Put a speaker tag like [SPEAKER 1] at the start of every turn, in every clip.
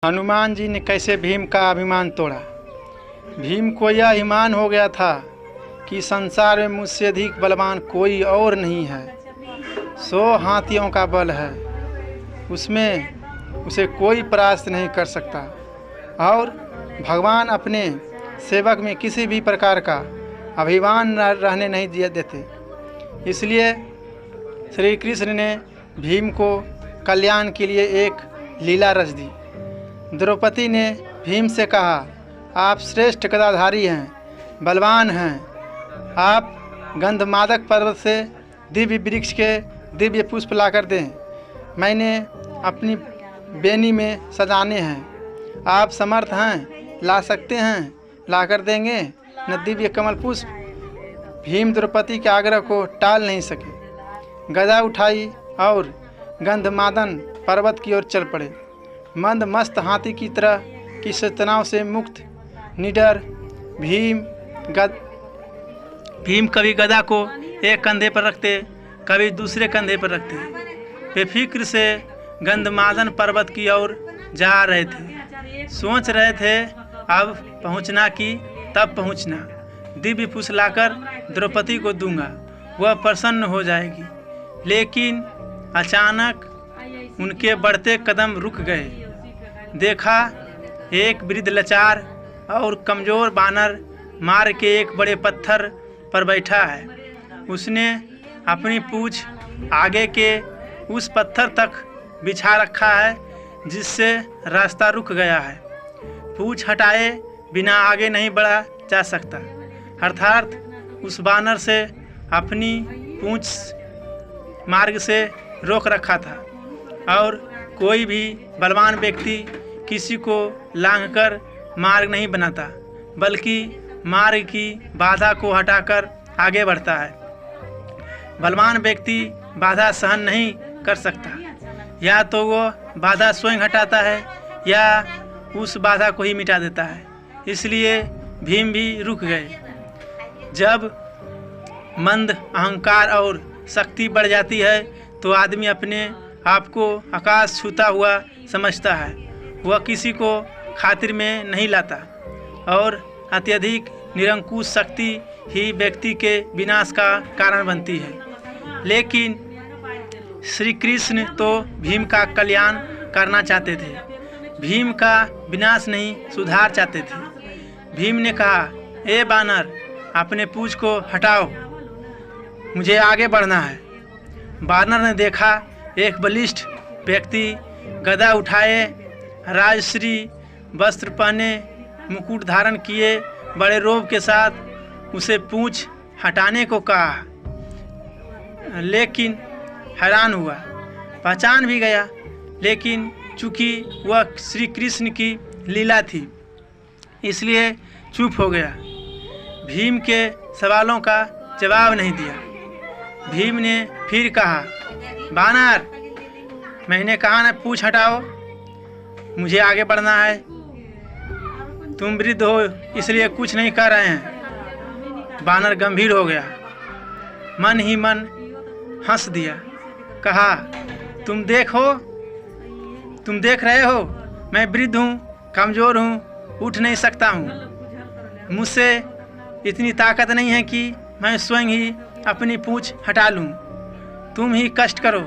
[SPEAKER 1] हनुमान जी ने कैसे भीम का अभिमान तोड़ा। भीम को यह अभिमान हो गया था कि संसार में मुझसे अधिक बलवान कोई और नहीं है। 100 हाथियों का बल है, उसमें उसे कोई परास्त नहीं कर सकता। और भगवान अपने सेवक में किसी भी प्रकार का अभिमान रहने नहीं देते। इसलिए श्री कृष्ण ने भीम को कल्याण के लिए एक लीला रच दी। द्रौपदी ने भीम से कहा, आप श्रेष्ठ गदाधारी हैं, बलवान हैं। आप गंधमादक पर्वत से दिव्य वृक्ष के दिव्य पुष्प लाकर दें, मैंने अपनी बेनी में सजाने हैं। आप समर्थ हैं, ला सकते हैं, लाकर देंगे न दिव्य कमल पुष्प। भीम द्रौपदी के आग्रह को टाल नहीं सके। गदा उठाई और गंधमादन पर्वत की ओर चल पड़े। मंद मस्त हाथी की तरह की तनाव से मुक्त निडर भीम कभी गदा को एक कंधे पर रखते, कभी दूसरे कंधे पर रखते। बेफिक्र से गंधमादन पर्वत की ओर जा रहे थे। सोच रहे थे अब पहुंचना कि तब पहुंचना। दिव्य पुष्प लाकर द्रौपदी को दूंगा, वह प्रसन्न हो जाएगी। लेकिन अचानक उनके बढ़ते कदम रुक गए। देखा एक वृद्ध लाचार और कमज़ोर बानर मार के एक बड़े पत्थर पर बैठा है। उसने अपनी पूँछ आगे के उस पत्थर तक बिछा रखा है जिससे रास्ता रुक गया है। पूँछ हटाए बिना आगे नहीं बढ़ा जा सकता। अर्थात उस बानर से अपनी पूँछ मार्ग से रोक रखा था और कोई भी बलवान व्यक्ति किसी को लांघकर मार्ग नहीं बनाता, बल्कि मार्ग की बाधा को हटाकर आगे बढ़ता है। बलवान व्यक्ति बाधा सहन नहीं कर सकता, या तो वो बाधा स्वयं हटाता है या उस बाधा को ही मिटा देता है। इसलिए भीम भी रुक गए। जब मंद अहंकार और शक्ति बढ़ जाती है तो आदमी अपने आप को आकाश छूता हुआ समझता है। वह किसी को खातिर में नहीं लाता और अत्यधिक निरंकुश शक्ति ही व्यक्ति के विनाश का कारण बनती है। लेकिन श्री कृष्ण तो भीम का कल्याण करना चाहते थे, भीम का विनाश नहीं सुधार चाहते थे। भीम ने कहा, ए बानर, अपने पूँछ को हटाओ, मुझे आगे बढ़ना है। बानर ने देखा एक बलिष्ठ व्यक्ति गदा उठाए, राजश्री वस्त्र पहने, मुकुट धारण किए, बड़े रोब के साथ उसे पूँछ हटाने को कहा। लेकिन हैरान हुआ, पहचान भी गया, लेकिन चूँकि वह श्री कृष्ण की लीला थी इसलिए चुप हो गया। भीम के सवालों का जवाब नहीं दिया। भीम ने फिर कहा, बानर, मैंने कहा ना पूँछ हटाओ, मुझे आगे बढ़ना है। तुम वृद्ध हो इसलिए कुछ नहीं कर रहे हैं। बानर गंभीर हो गया, मन ही मन हंस दिया। कहा, तुम देख रहे हो मैं वृद्ध हूँ, कमज़ोर हूँ, उठ नहीं सकता हूँ। मुझसे इतनी ताकत नहीं है कि मैं स्वयं ही अपनी पूँछ हटा लूँ। तुम ही कष्ट करो,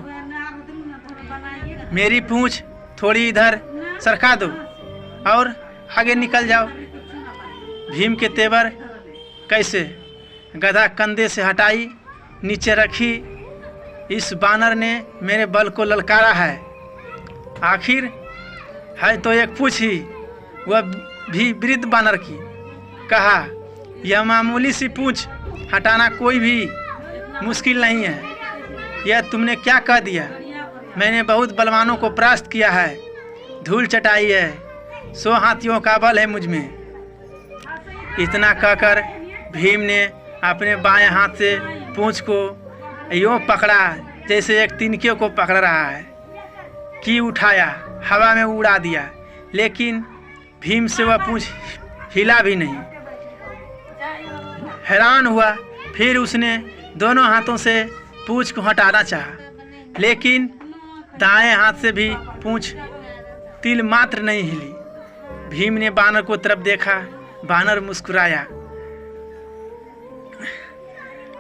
[SPEAKER 1] मेरी पूँछ थोड़ी इधर सरका दो और आगे निकल जाओ। भीम के तेवर कैसे? गधा कंधे से हटाई, नीचे रखी। इस बानर ने मेरे बल को ललकारा है। आखिर है तो एक पूँछ ही, वह भी वृद्ध बानर की। कहा, यह मामूली सी पूँछ हटाना कोई भी मुश्किल नहीं है। यह तुमने क्या कह दिया? मैंने बहुत बलवानों को परास्त किया है, धूल चटाई है, 100 हाथियों का बल है मुझ में। इतना कहकर भीम ने अपने बाएं हाथ से पूँछ को यूँ पकड़ा जैसे एक तिनके को पकड़ रहा है, कि उठाया, हवा में उड़ा दिया। लेकिन भीम से वह पूँछ हिला भी नहीं। हैरान हुआ, फिर उसने दोनों हाथों से पूँछ को हटाना चाहा, लेकिन दाएं हाथ से भी पूँछ तिल मात्र नहीं हिली। भीम ने बानर को तरफ देखा, बानर मुस्कुराया।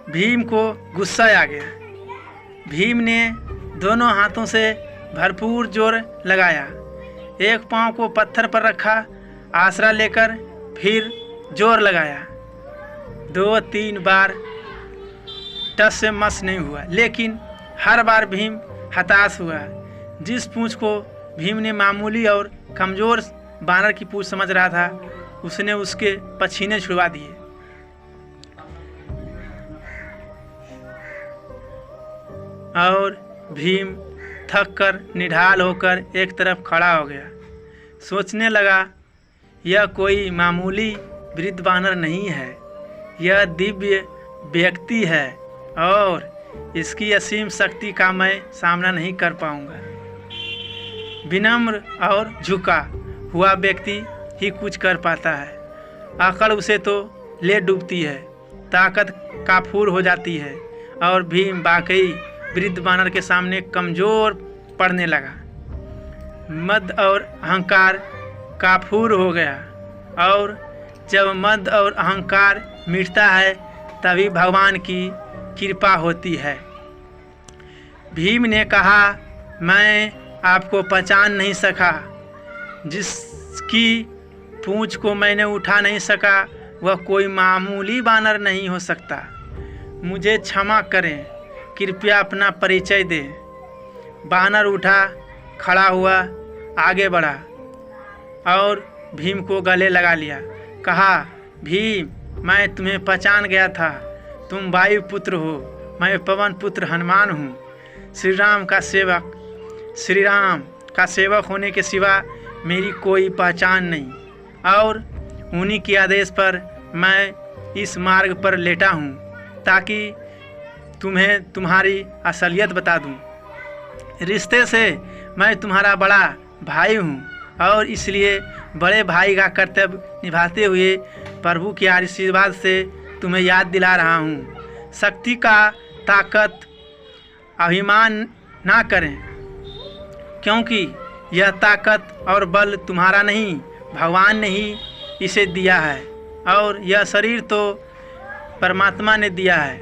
[SPEAKER 1] भीम को गुस्सा आ गया। भीम ने दोनों हाथों से भरपूर जोर लगाया, एक पांव को पत्थर पर रखा, आसरा लेकर फिर जोर लगाया। 2-3 बार टस से मस नहीं हुआ, लेकिन हर बार भीम हताश हुआ। जिस पूंछ को भीम ने मामूली और कमज़ोर बानर की पूंछ समझ रहा था, उसने उसके पसीने छुड़वा दिए। और भीम थक कर निढाल होकर एक तरफ खड़ा हो गया। सोचने लगा, यह कोई मामूली वृद्ध बानर नहीं है, यह दिव्य व्यक्ति है और इसकी असीम शक्ति का मैं सामना नहीं कर पाऊंगा। विनम्र और झुका हुआ व्यक्ति ही कुछ कर पाता है। अकड़ उसे तो ले डूबती है, ताकत काफूर हो जाती है और भीम वाकई वृद्ध बानर के सामने कमज़ोर पड़ने लगा। मद और अहंकार काफूर हो गया, और जब मद और अहंकार मिटता है तभी भगवान की कृपा होती है। भीम ने कहा, मैं आपको पहचान नहीं सका। जिसकी पूंछ को मैंने उठा नहीं सका वह कोई मामूली बानर नहीं हो सकता। मुझे क्षमा करें, कृपया अपना परिचय दें। बानर उठा, खड़ा हुआ, आगे बढ़ा और भीम को गले लगा लिया। कहा, भीम, मैं तुम्हें पहचान गया था। तुम वायु पुत्र हो, मैं पवन पुत्र हनुमान हूँ। श्री राम का सेवक होने के सिवा मेरी कोई पहचान नहीं, और उन्हीं के आदेश पर मैं इस मार्ग पर लेटा हूँ ताकि तुम्हें तुम्हारी असलियत बता दूँ। रिश्ते से मैं तुम्हारा बड़ा भाई हूँ और इसलिए बड़े भाई का कर्तव्य निभाते हुए प्रभु के आशीर्वाद से तुम्हें याद दिला रहा हूँ। शक्ति का ताकत अभिमान ना करें, क्योंकि यह ताकत और बल तुम्हारा नहीं, भगवान ने ही इसे दिया है, और यह शरीर तो परमात्मा ने दिया है,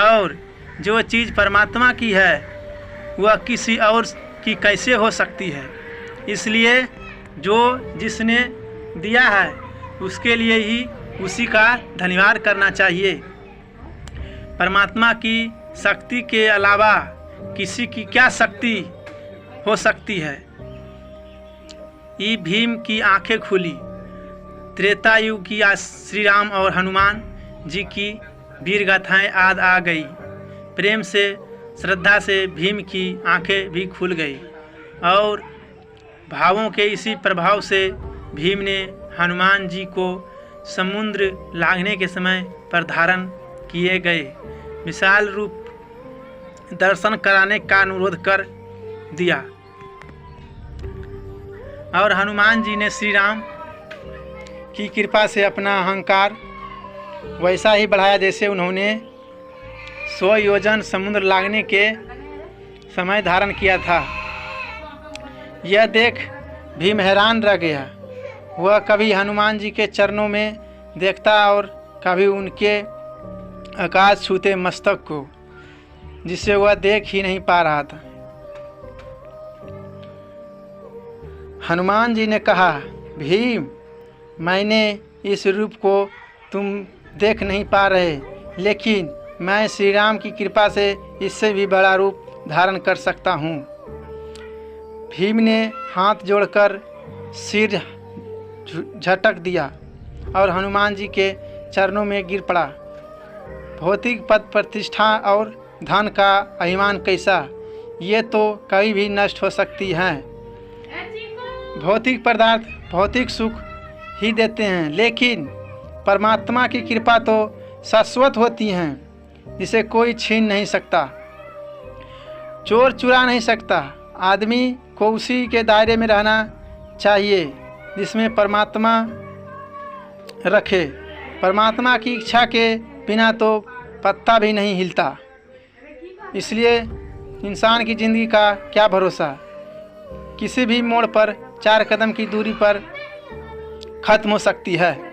[SPEAKER 1] और जो चीज़ परमात्मा की है वह किसी और की कैसे हो सकती है। इसलिए जो जिसने दिया है उसके लिए ही उसी का धन्यवाद करना चाहिए। परमात्मा की शक्ति के अलावा किसी की क्या शक्ति हो सकती है। ये भीम की आंखें खुली। त्रेता युग की श्री राम और हनुमान जी की वीर गाथाएँ याद आ गई। प्रेम से, श्रद्धा से भीम की आंखें भी खुल गई, और भावों के इसी प्रभाव से भीम ने हनुमान जी को समुद्र लांघने के समय पर धारण किए गए विशाल रूप दर्शन कराने का अनुरोध कर दिया, और हनुमान जी ने श्री राम की कृपा से अपना अहंकार वैसा ही बढ़ाया जैसे उन्होंने 100 योजन समुद्र लांघने के समय धारण किया था। यह देख भीम हैरान रह गया। वह कभी हनुमान जी के चरणों में देखता और कभी उनके आकाश छूते मस्तक को, जिसे वह देख ही नहीं पा रहा था। हनुमान जी ने कहा, भीम, मैंने इस रूप को तुम देख नहीं पा रहे, लेकिन मैं श्री राम की कृपा से इससे भी बड़ा रूप धारण कर सकता हूँ। भीम ने हाथ जोड़कर सिर झटक दिया और हनुमान जी के चरणों में गिर पड़ा। भौतिक पद प्रतिष्ठा और धन का अभिमान कैसा, ये तो कभी भी नष्ट हो सकती हैं। भौतिक पदार्थ भौतिक सुख ही देते हैं, लेकिन परमात्मा की कृपा तो शाश्वत होती हैं, जिसे कोई छीन नहीं सकता, चोर चुरा नहीं सकता। आदमी को उसी के दायरे में रहना चाहिए जिसमें परमात्मा रखे। परमात्मा की इच्छा के बिना तो पत्ता भी नहीं हिलता। इसलिए इंसान की ज़िंदगी का क्या भरोसा, किसी भी मोड़ पर 4 कदम की दूरी पर खत्म हो सकती है।